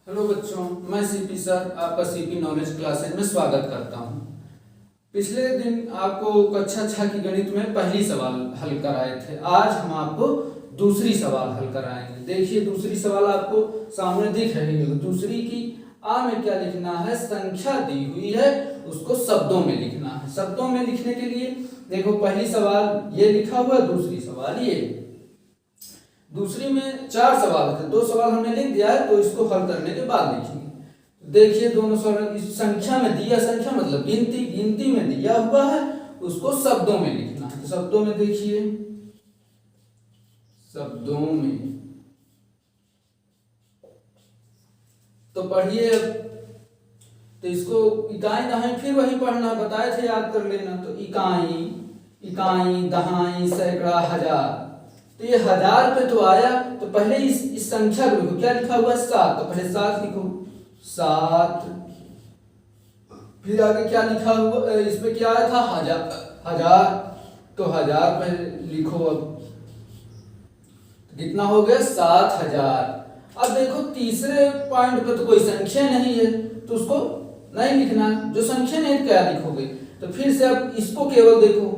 Hello बच्चों, मैं CP sir आपका सीपी नॉलेज क्लासेज में स्वागत करता हूं। पिछले दिन आपको कक्षा 6 की गणित में पहली सवाल हल कराए थे। आज हम आपको दूसरी सवाल हल कराएंगे। देखिए, दूसरी सवाल आपको सामने दिख रही है। दूसरी की आ में क्या लिखना है? संख्या दी हुई है, उसको शब्दों में लिखना है। शब्दों में लिखने के लिए देखो, पहली सवाल ये लिखा हुआ, दूसरी सवाल ये। दूसरी में 4 सवाल थे, 2 सवाल हमने लिख दिया है, तो इसको हल करने के बाद लिखेंगे। देखिए, दोनों सवाल इस संख्या में दिया, संख्या मतलब गिनती, गिनती में दिया हुआ है, उसको शब्दों में लिखना है। तो शब्दों में देखिए, शब्दों में तो पढ़िए। तो इसको इकाई दहाई फिर वही पढ़ना बताए थे, याद कर लेना। तो इकाई, इकाई, दहाई, सैकड़ा, हजार। तो ये हजार पे तो आया, तो पहले इस संख्या को लिखो। क्या लिखा हुआ है? 7। तो पहले 7 लिखो, 7। फिर आगे क्या लिखा हुआ? इसमें क्या आया था? हजार, हजार। तो हजार पे लिखो। अब कितना हो गया? 7000। अब देखो, तीसरे पॉइंट पे तो कोई संख्या नहीं है, तो उसको नहीं लिखना। जो संख्या नहीं, क्या लिखोगे? तो फिर से अब इसको केवल देखो।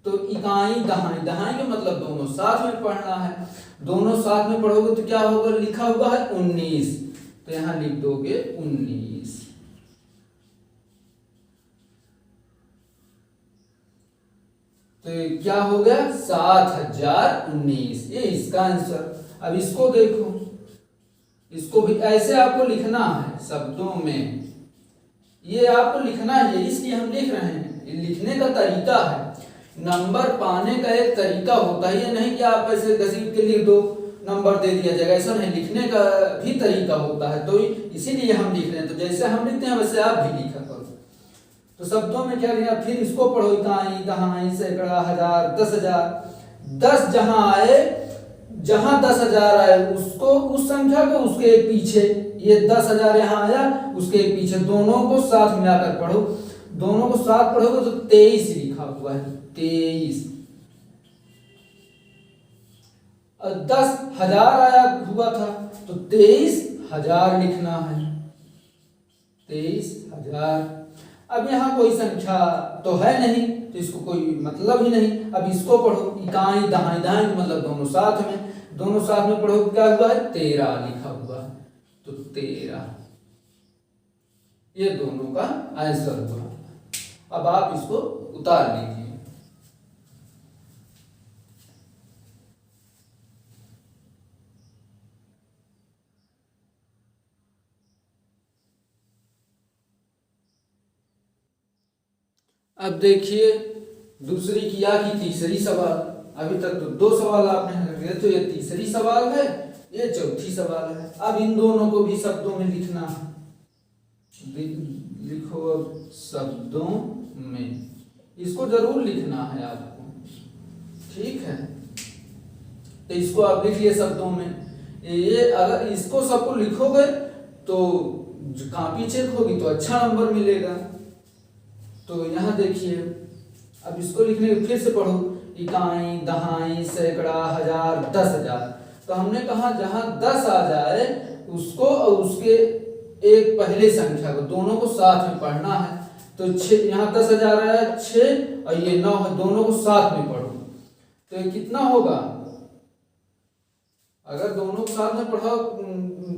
तो इकाई, दहाई, दहाई का मतलब दोनों साथ में पढ़ना है। दोनों साथ में पढ़ोगे तो क्या होगा? लिखा हुआ है 19, तो यहां लिख दोगे 19। तो क्या हो गया? 7019, ये इसका आंसर। अब इसको देखो, इसको भी ऐसे आपको लिखना है शब्दों में। ये आपको लिखना है, इसलिए हम लिख रहे हैं। ये लिखने का तरीका है। नंबर पाने का एक तरीका होता है। ये नहीं कि आप ऐसे घसीट के लिख दो, नंबर दे दिया जाएगा, ऐसा नहीं। लिखने का भी तरीका होता है, तो इसीलिए हम लिख रहे हैं। तो जैसे हम लिखते हैं वैसे आप भी लिखा करो। तो शब्दों में क्या लिखा? फिर इसको पढ़ो। इकाई, दहाई, सैकड़ा, हजार, 10,000। 10 जहां आए, जहां 10,000 आए, उसको, उस संख्या को उसके एक पीछे, ये 10,000 यहां आया, उसके एक पीछे, दोनों को साथ मिलाकर पढ़ो। दोनों को साथ पढ़ोगे तो 23 लिखा हुआ है, 23। 10,000 आया हुआ था, तो 23,000 लिखना है, 23,000। अब यहाँ कोई संख्या तो है नहीं, तो इसको कोई मतलब ही नहीं। अब इसको पढ़ो। इकाई, दहाई, दहाई मतलब दोनों साथ में, दोनों साथ में पढ़ो। क्या हुआ है? 13 लिखा हुआ है, तो 13। ये दोनों का आंसर हुआ। अब आप इसको उतार लीजिए। अब देखिए, दूसरी किया की तीसरी सवाल। अभी तक तो 2 सवाल आपने हल किए, तो ये तीसरी सवाल है, ये चौथी सवाल है। अब इन दोनों को भी शब्दों में लिखना है। लिखो अब शब्दों में, इसको जरूर लिखना है आपको, ठीक है? तो इसको आप लिखिए शब्दों में। ये अगर इसको सबको लिखोगे तो कॉपी चेक होगी तो अच्छा नंबर मिलेगा। तो यहाँ देखिए, अब इसको लिखने के फिर से पढ़ो। इकाई, दहाई, सैकड़ा, हजार, 10,000। तो हमने कहा जहां 10 आ जाए, उसको और उसके एक पहले संख्या को, दोनों को साथ में पढ़ना है। तो 6, यहाँ 10,000 आया, 6 और ये 9 है, दोनों को साथ में पढ़ो। तो ये कितना होगा? अगर दोनों को साथ में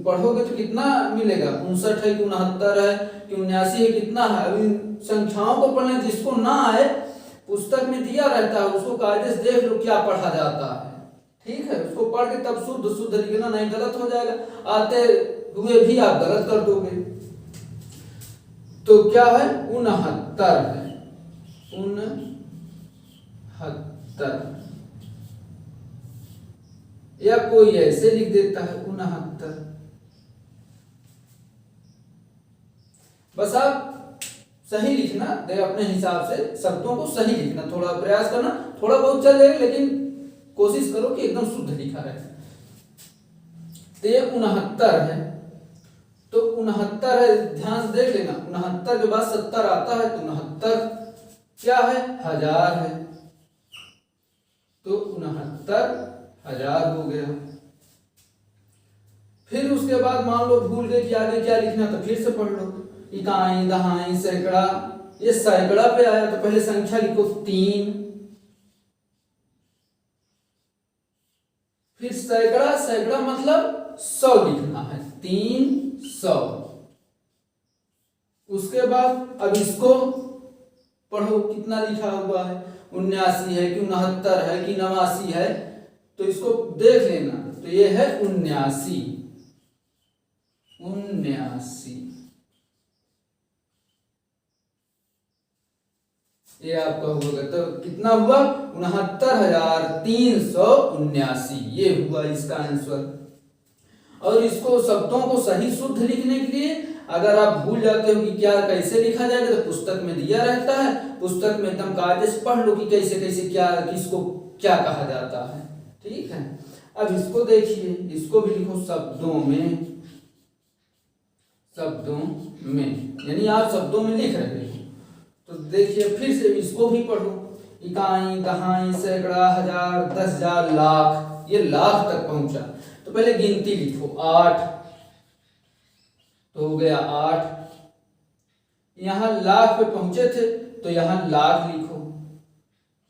पढ़ोगे तो कितना मिलेगा? 59 है कि 69 है कि 79 है, कितना है? अभी संख्याओं को पढ़ने, जिसको ना आए, पुस्तक में दिया रहता है, उसको कायदे से देख लो क्या पढ़ा जाता है, ठीक है? उसको पढ़ के तब शुद्ध शुद्ध लिखना, नहीं गलत हो जाएगा। आते हुए भी आप गलत कर दोगे। तो क्या है? 69 है, 69। या कोई ऐसे लिख देता है 69। बस आप सही लिखना, अपने हिसाब से शब्दों को सही लिखना, थोड़ा प्रयास करना। थोड़ा बहुत चल जाएगा, लेकिन कोशिश करो कि एकदम शुद्ध लिखा रहे। तो ये 69 है, तो 69 है, ध्यान से देख लेना। 69 के बाद 70 आता है, तो 69 क्या है? हजार है, तो 69,000 हो गया। फिर फिर उसके बाद मान लो भूल गए कि आगे क्या लिखना, तो फिर से पढ़ लो। इकाई, दहाई, सैकड़ा, ये सैकड़ा पे आया तो पहले संख्या लिखो 3, फिर सैकड़ा, सैकड़ा मतलब 100 लिखना है, 300। उसके बाद अब इसको पढ़ो कितना लिखा हुआ है, 79 है कि 69 है कि 89 है, तो इसको देख लेना। तो ये है 79, 79 ये आपका होगा। तो कितना हुआ, 69,379, ये हुआ इसका आंसर। और इसको शब्दों को सही शुद्ध लिखने के लिए अगर आप भूल जाते हो कि क्या कैसे लिखा जाएगा, तो पुस्तक में दिया रहता है, पुस्तक में एकदम कायदे से पढ़ लो कि कैसे कैसे क्या किसको क्या कहा जाता है। ठीक है, अब इसको देखिए, इसको भी लिखो शब्दों में, शब्दों में यानी आप शब्दों में लिख रहे हो। तो देखिए फिर से इसको भी पढ़ो, इकाई, दहाई, सैकड़ा, हजार, 10,000, लाख, ये लाख तक पहुंचा। तो पहले गिनती लिखो, 8 तो हो गया 8। यहां लाख पे पहुंचे थे तो यहां लाख लिखो,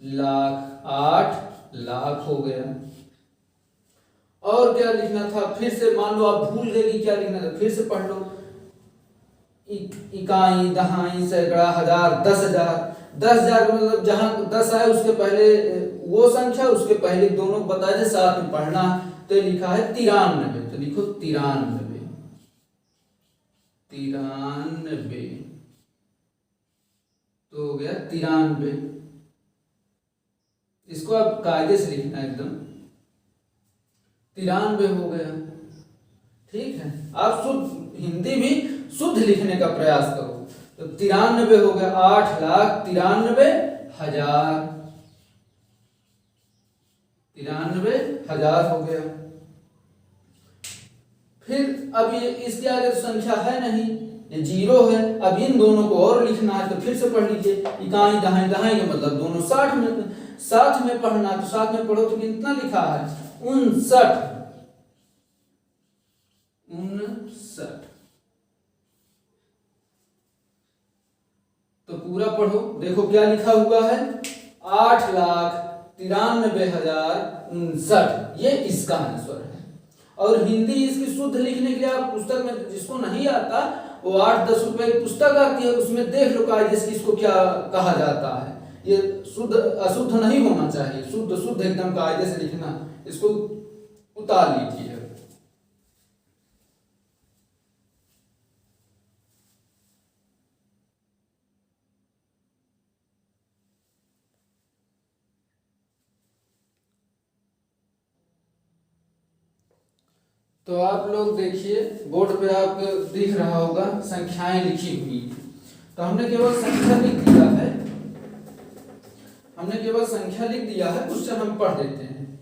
लाख, 8 लाख हो गया। और क्या लिखना था, फिर से मान लो आप भूल गए कि क्या लिखना था, फिर से पढ़ लो। इकाई, दहाई, सैकड़ा, हजार, 10,000, 10,000 का मतलब जहां 10 आए उसके पहले वो संख्या, उसके पहले दोनों बताए थे साथ में पढ़ना। तो लिखा है 93, तो लिखो 93, 93 तो हो गया 93। इसको आप कायदे से लिखना एकदम, 93 हो गया। ठीक है, आप शुद्ध हिंदी भी शुद्ध लिखने का प्रयास करो। तो 93 हो गया, 8,93,000, 93,000 हो गया। फिर अब ये इसके आगे तो संख्या है नहीं, ये 0 है। अब इन दोनों को और लिखना है, तो फिर से पढ़ लीजिए, इकाई, दहाई, दहाई का मतलब दोनों साथ में पढ़ना। तो साथ में पढ़ो तो कितना लिखा है, 59, 59। तो पूरा पढ़ो, देखो क्या लिखा हुआ है, 8,93,059, ये इसका आंसर है। और हिंदी इसकी शुद्ध लिखने के लिए आप पुस्तक में, जिसको नहीं आता वो 8-10 रुपए की पुस्तक आती है, उसमें देख लो कायदे से इसको क्या कहा जाता है। ये शुद्ध अशुद्ध नहीं होना चाहिए, शुद्ध शुद्ध एकदम कायदे से लिखना। इसको उतार लीजिए। तो आप लोग देखिए बोर्ड पे आपको दिख रहा होगा संख्याएं लिखी हुई। तो हमने केवल संख्या लिख दिया है, हमने केवल संख्या लिख दिया है, क्वेश्चन हम पढ़ देते हैं।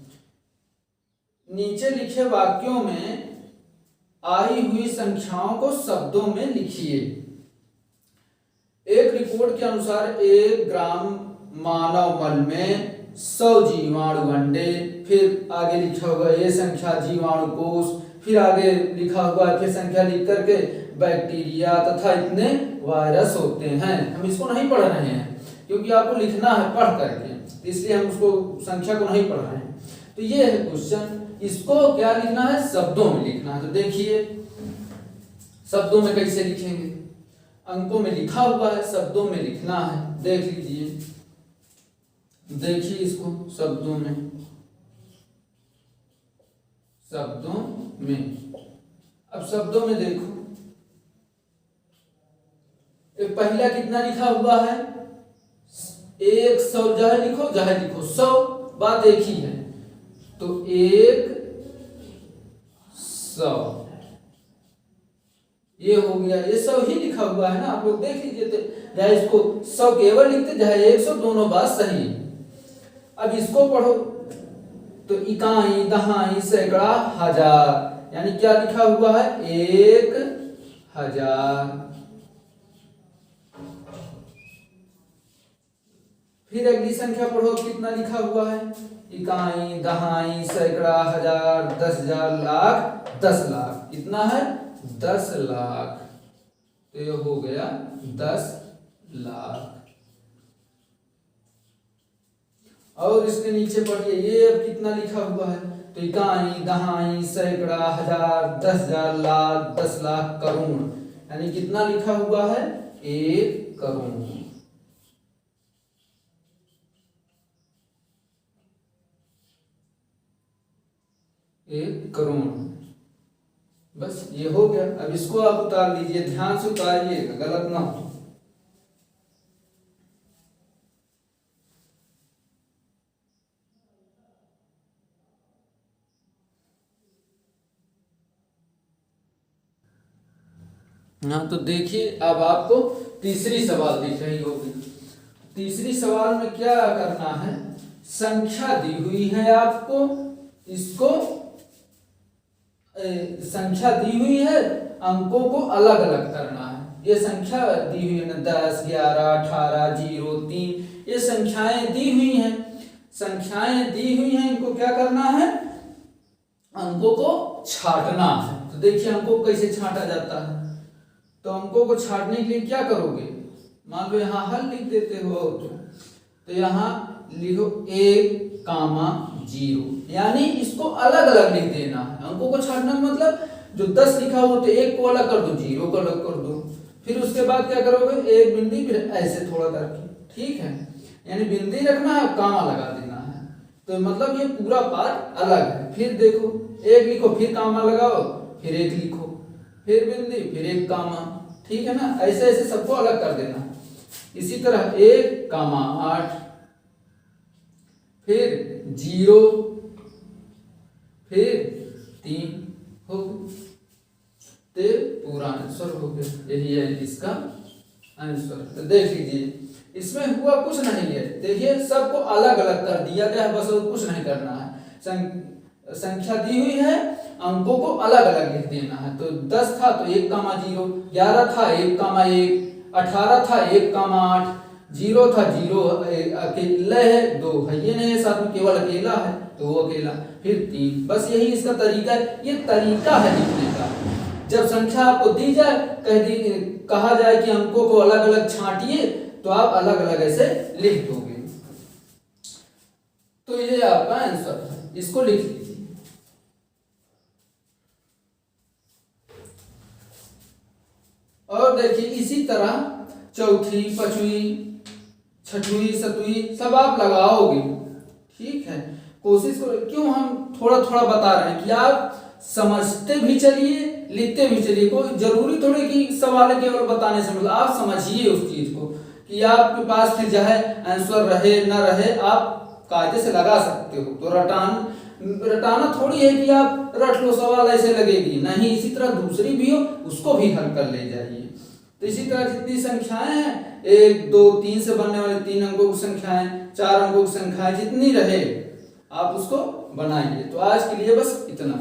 नीचे लिखे वाक्यों में आई हुई संख्याओं को शब्दों में लिखिए। एक रिपोर्ट के अनुसार 1 ग्राम मानव मल में 100 जीवाणु अंडे, फिर आगे लिखा हुआ ये संख्या जीवाणु कोष, फिर आगे लिखा हुआ फिर संख्या लिख करके बैक्टीरिया तथा इतने वायरस होते हैं। हम इसको नहीं पढ़ रहे हैं क्योंकि आपको लिखना है पढ़ करके, इसलिए हम उसको संख्या को नहीं पढ़ रहे हैं। तो ये है क्वेश्चन, इसको क्या लिखना है, शब्दों में लिखना है। तो देखिए शब्दों में कैसे लिखेंगे, अंकों में लिखा हुआ है, शब्दों में लिखना है। देख लीजिए, देखिए इसको शब्दों में, शब्दों में। अब शब्दों में देखो, पहला कितना लिखा हुआ है, 100, जहाँ लिखो 100, बात एक ही है। तो 100 ये हो गया, ये 100 ही लिखा हुआ है ना, आप लोग देख लीजिए। तो चाहे इसको 100 केवल लिखते, चाहे 100, दोनों बात सही है। अब इसको पढ़ो, तो इकाई, दहाई, सैकड़ा, हजार, यानी क्या लिखा हुआ है, 1000। फिर अगली संख्या पढ़ो, कितना लिखा हुआ है, इकाई, दहाई, सैकड़ा, हजार, 10,000, लाख, 10 लाख। कितना है? 10 लाख। तो ये हो गया 10 लाख। और इसके नीचे पढ़िए, ये अब कितना लिखा हुआ है? तो इकाई, दहाई, सैकड़ा, हजार, 10,000, लाख, 10 लाख, करोड़। यानी कितना लिखा हुआ है? 1 करोड़। एक करोड़। बस ये हो गया। अब इसको आप उतार लीजिए, ध्यान से उतारिएगा, गलत ना हो। हाँ, तो देखिए अब आपको तीसरी सवाल दिख रही होगी। तीसरी सवाल में क्या करना है? संख्या दी हुई है आपको, इसको संख्या दी हुई है, अंकों को अलग अलग करना है। ये संख्या दी हुई है ना, 10, 11, 18, 0, 3, ये संख्याएं दी हुई हैं। संख्याएं दी हुई हैं, इनको क्या करना है? अंकों को छांटना है। तो देखिए अंकों को कैसे छांटा जाता है। तो अंकों को छांटने के लिए क्या करोगे? मान लो यहाँ हल लिख देते हो, तो यहाँ लिखो 1,0, यानी इसको अलग अलग लिख देना है। अंकों को छांटना मतलब जो 10 लिखा हो तो 1 को अलग कर दो, 0 को अलग कर दो। फिर उसके बाद क्या करोगे? एक बिंदी, फिर ऐसे थोड़ा करके, ठीक है। यानी बिंदी रखना है, कामा लगा देना है। तो मतलब ये पूरा पार्ट अलग है। फिर देखो, 1 लिखो, फिर कामा लगाओ, फिर 1 लिखो, फिर बिंदी, फिर 1 कामा, ठीक है ना। ऐसे ऐसे सबको अलग कर देना। इसी तरह 1,8, फिर 0, फिर 3 हो गए। तो पूरा आंसर हो गया। यही है इसका आंसर। तो देख लीजिए, इसमें हुआ कुछ नहीं है। देखिए सबको अलग अलग कर दिया गया है, बस और कुछ नहीं करना है। संख्या दी हुई है, अंकों को अलग अलग लिख देना है। तो 10 था तो 1,0, 11 था 1,1, 18 था 1,8, 0 था 0 अकेला है, 2 है ये नहीं है साथ में, केवल अकेला है तो वो अकेला, फिर 3। बस यही इसका तरीका है। ये तरीका है लिखने का। जब संख्या आपको दी जाए, कहा जाए कि अंकों को अलग अलग छांटिए, तो आप अलग अलग ऐसे लिख दोगे। तो ये आपका आंसर है, इसको लिख लीजिए। और देखिए इसी तरह चौथी, पांचवी, छठवीं, सातवीं सब आप लगाओगे, ठीक है। कोशिश करो, क्यों हम थोड़ा थोड़ा बता रहे हैं कि आप समझते भी चलिए, लिखते भी चलिए। कोई जरूरी थोड़ी कि सवाल केवल बताने से मतलब, आप समझिए उस चीज को कि आपके पास फिर जो है आंसर रहे ना रहे, आप कायदे से लगा सकते हो। तो रटाना थोड़ी है कि आप रट लो, सवाल ऐसे लगेगी नहीं। इसी तरह दूसरी भी हो, उसको भी हल कर ले जाइए। तो इसी तरह जितनी संख्याएं हैं, 1, 2, 3 से बनने वाले 3 अंकों की संख्याएं, 4 अंकों की संख्याएं जितनी रहे, आप उसको बनाइए। तो आज के लिए बस इतना।